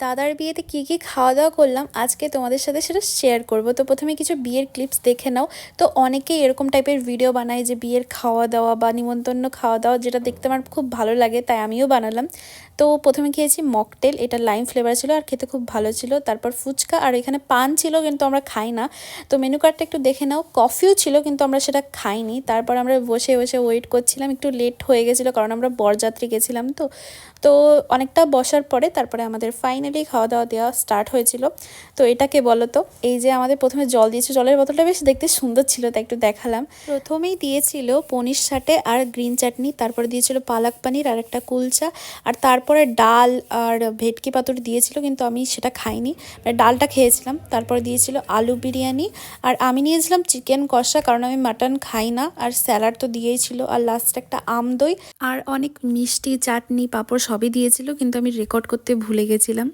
দাদার বিয়েতে কি কি খাওয়া দাওয়া করলাম আজকে তোমাদের সাথে সেটা শেয়ার করব। তো প্রথমে কিছু বিয়ের ক্লিপস দেখে নাও। তো অনেকেই এরকম টাইপের ভিডিও বানায় যে বিয়ের খাওয়া দাওয়া বা নিমন্ত্রণ খাওয়া দাওয়া, যেটা দেখতে আমার খুব ভালো লাগে, তাই আমিও বানালাম। তো প্রথমে খেয়েছি মকটেল, এটা লাইম ফ্লেভার ছিল আর খেতে খুব ভালো ছিল। তারপর ফুচকা, আর এখানে পান ছিল কিন্তু আমরা খাই না। তো মেনু কার্ডটা একটু দেখে নাও। কফিও ছিল কিন্তু আমরা সেটা খাইনি। তারপর আমরা বসে বসে ওয়েট করছিলাম, একটু লেট হয়ে গেছিলো কারণ আমরা বরযাত্রী গেছিলাম। তো তো অনেকটা বসার পরে তারপরে আমাদের ফাইনালি খাওয়া দাওয়া দেওয়া স্টার্ট হয়েছিল। তো এটাকে বলো তো, এই যে আমাদের প্রথমে জল দিয়েছে, জলের বোতলটা বেশ দেখতে সুন্দর ছিল, তাই একটু দেখালাম। প্রথমেই দিয়েছিল পনির সাটে আর গ্রিন চাটনি, তারপরে দিয়েছিল পালাক পানির আর একটা কুলচা, আর তারপরে ডাল আর ভেটকি পাতুরি দিয়েছিল কিন্তু আমি সেটা খাইনি, মানে ডালটা খেয়েছিলাম। তারপরে দিয়েছিল আলু বিরিয়ানি, আর আমি নিয়েছিলাম চিকেন কষা কারণ আমি মাটন খাই না, আর স্যালাড তো দিয়েই ছিল, আর লাস্টে একটা আম দই আর অনেক মিষ্টি চাটনি পাঁপড় সবই দিয়েছিল, কিন্তু আমি রেকর্ড করতে ভুলে গেছিলাম।